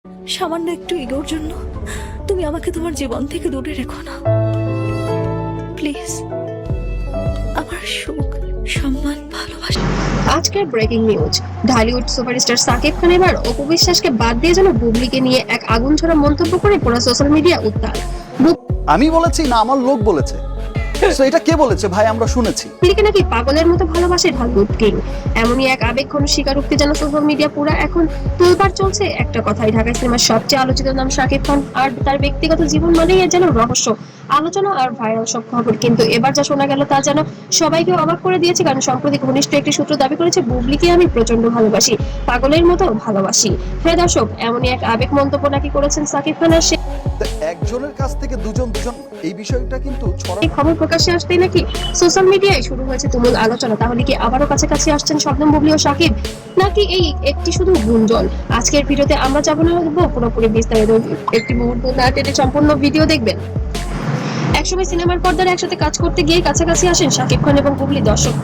সামান্য একটু ইগোর জন্য তুমি আমাকে তোমার জীবন থেকে দূরে রেখো না প্লিজ। আমার সুখ, সম্মান, ভালোবাসা। আজকের breaking news, Dhallywood superstar Shakib Khan এবার অপু বিশ্বাসকে বাদ দিয়ে যেন বুবলিকে নিয়ে এক আগুন ছড়া মন্তব্য করে পুরো সোশ্যাল মিডিয়া উত্তাল। আমি বলেছি না আমার লোক বলেছে? তো এটা কে বলেছে ভাই? আমরা শুনেছি বুবলিকে নাকি পাগলের মতো ভালোবাসে ঢালিউড কিং। এমনই এক আবেগঘন স্বীকারোক্তি যেন সোশ্যাল মিডিয়া পুরা এখন তোলপাড় চলছে। একটা কথাই, ঢাকা সিনেমার সবচেয়ে আলোচিত নাম সাকিব খান, আর তার ব্যক্তিগত জীবন মানেই যেন রহস্য, আলোচনা আর ভাইরাল সব খবর। কিন্তু এবার যা শোনা গেল তা যেন সবাইকে অবাক করে দিয়েছে, কারণ সম্প্রতি ঘনিষ্ঠ একটি সূত্র দাবি করেছে বুবলিকে আমি প্রচন্ড ভালোবাসি, পাগলের মতো ভালোবাসি। হ্যাঁ দর্শক, এমনই এক আবেগ মন্তব্য নাকি করেছেন সাকিব খান। আর তো একজনের কাছ থেকে দুজন এই বিষয়টা কিন্তু এই খবর প্রকাশ্যে আসতেই নাকি সোশ্যাল মিডিয়ায় শুরু হয়েছে তুমুল আলোচনা। তাহলে কি আবারও কাছাকাছি আসছেন শবনম, বুবলি ও সাকিব, নাকি এই একটি শুধু গুঞ্জন? আজকের ভিডিওতে আমরা যাবো না পুরোপুরি বিস্তারিত। একটি মুহূর্ত না টেনে সম্পূর্ণ ভিডিও দেখবেন। একসময় সিনেমার পর্দায় একসাথে কাজ করতে গিয়ে কাছাকাছি আসেন সাকিব খান এবং বুবলি। দর্শক,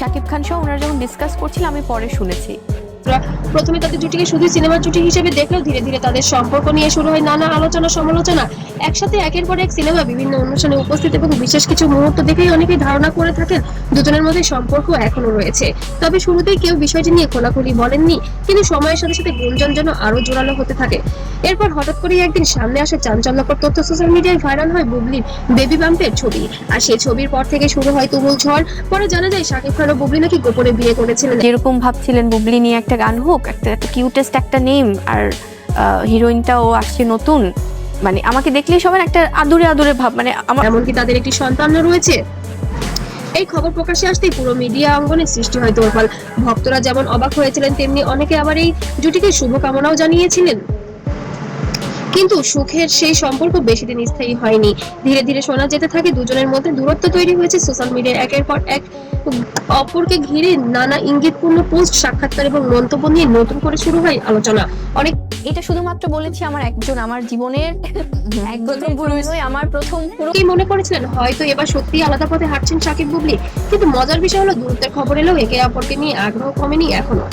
শাকিব খান সহ ওনারা যখন ডিসকাস করছিল আমি পরে শুনেছি, প্রথমে তাদের জুটিকে শুধু সিনেমার জুটি হিসেবে দেখলেও ধীরে ধীরে তাদের সম্পর্ক নিয়ে শুরু হয় নানা আলোচনা সমালোচনা। একসাথে একের পর এক সিনেমা, বিভিন্ন অনুষ্ঠানে উপস্থিত এবং বিশেষ কিছু মুহূর্ত দেখেই অনেকেই ধারণা করে থাকেন দুজনের মধ্যে সম্পর্ক এখনো রয়েছে। তবে শুরুতেই কেউ বিষয়টি নিয়ে খোলাখুলি বলেননি, কিন্তু সময়ের সাথে সাথে গুঞ্জন যেন আরো জোরালো হতে থাকে। এরপর হঠাৎ করেই একদিন সামনে আসে চাঞ্চল্যকর তথ্য। সোশ্যাল মিডিয়ায় ভাইরাল হয় বুবলির বেবি বাম্পের ছবি, আর সেই ছবির পর থেকে শুরু হয় তুমুল ঝড়। পরে জানা যায় সাকিব খান ও বুবলি নাকি গোপনে বিয়ে করেছিলেন। যেরকম ভাবছিলেন বুবলি নিয়ে একটা গান হোক, একটা কিউটেস্ট একটা নেম, আর হিরোইনটাও আসছে নতুন, মানে আমাকে দেখলেই সবার একটা আদুরে আদুরে ভাব, মানে আমার এমনকি তাদের একটি সন্তানও রয়েছে। এই খবর প্রকাশ্যে আসতেই পুরো মিডিয়া অঙ্গনে সৃষ্টি হয় তোলপাড়। ভক্তরা যেমন অবাক হয়েছিলেন, তেমনি অনেকে আবার এই জুটিকে শুভকামনাও জানিয়েছিলেন। কিন্তু সুখের সেই সম্পর্ক বেশি দিন স্থায়ী হয়নি। ধীরে ধীরে শোনা যেতে থাকে দুজনের মধ্যে দূরত্ব তৈরি হয়েছে। সোশ্যাল মিডিয়ায় একের পর এক অপরকে ঘিরে নানা ইঙ্গিতপূর্ণ পোস্ট, সাক্ষাৎকার এবং মন্তব্য নিয়ে নতুন করে শুরু হয় আলোচনা। অনেক এটা শুধুমাত্র বলেছি আমার একজন, আমার জীবনের একজন পুরুষই, আমার প্রথম পুরো কি মনে করেছিলেন হয়তো এবার সত্যি আলাদা পথে হাঁটছেন সাকিব বুবলি। কিন্তু মজার বিষয় হলো, দূরত্বের খবর এলেও একে অপরকে নিয়ে আগ্রহ কমেনি এখনো।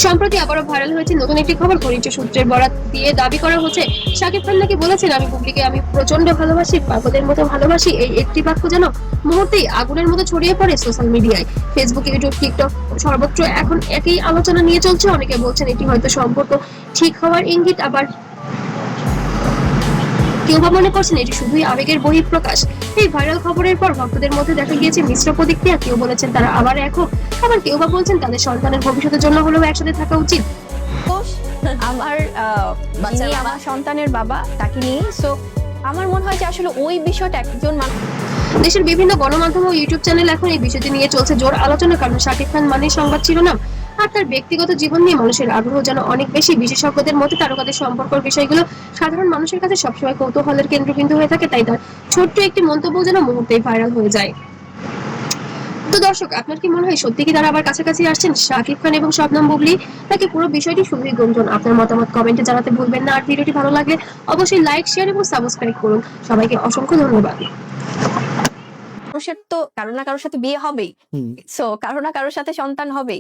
সম্প্রতি আবারও ভাইরাল হয়েছে নতুন একটি খবর। ঘনিষ্ঠ সূত্রের বরাত দিয়ে দাবি করা হচ্ছে সাকিব খান নাকি বলেছেন, আমি বুবলিকে আমি প্রচন্ড ভালোবাসি, পাগলের মতো ভালোবাসি। এই একটি বাক্য যেন মুহূর্তেই আগুনের মতো ছড়িয়ে পড়ে সোশ্যাল মিডিয়ায়। ফেসবুক, ইউটিউব, টিকটক সর্বত্র এখন একই আলোচনা নিয়ে চলছে। অনেকে বলছেন এটি হয়তো সম্পর্ক ঠিক হওয়ার ইঙ্গিত, আবার কেউ বা মনে করছেন এটি শুধুই আবেগের বহিঃপ্রকাশ। এই ভাইরাল খবরের পর ভক্তদের মধ্যে দেখা গিয়েছে মিশ্র প্রতিক্রিয়া। কেউ বলেছেন তারা আবার এক হোক, আবার কেউ বা বলছেন তাদের সন্তানের ভবিষ্যতের জন্য হলেও একসাথে থাকা উচিত। আমার যিনি আমার সন্তানের বাবা, তাকে নিয়ে। সো আমার মনে হয় যে আসলে ওই বিষয়টা একজন মানুষ। দেশের বিভিন্ন গণমাধ্যম ও ইউটিউব চ্যানেল এখন এই বিষয়টি নিয়ে চলছে জোর আলোচনা, কারণ শাকিব খান মানেই সংবাদ শিরোনাম, আর তার ব্যক্তিগত জীবন নিয়ে মানুষের আগ্রহ যেন অনেক বেশি। বিশেষজ্ঞদের মতে তারকাদের সম্পর্কের বিষয়গুলো সাধারণ মানুষের কাছে সবসময় কৌতূহলের কেন্দ্রবিন্দু হয়ে থাকে, তাই তার ছোট্ট একটি মন্তব্য যেন মুহূর্তেই ভাইরাল হয়ে যায়। তো দর্শক, আপনার কি মনে হয় সত্যি কি তারা আবার কাছাকাছি আসছেন শাকিব খান এবং শবনম বুবলি, নাকি পুরো বিষয়টি শুধুই গুঞ্জন? আপনার মতামত কমেন্টে জানাতে ভুলবেন না। আর ভিডিওটি ভালো লাগলে অবশ্যই লাইক, শেয়ার এবং সাবস্ক্রাইব করুন। সবাইকে অসংখ্য ধন্যবাদ। মানুষের তো কারো না কারোর সাথে বিয়ে হবেই, সো কারো না কারোর সাথে সন্তান হবেই।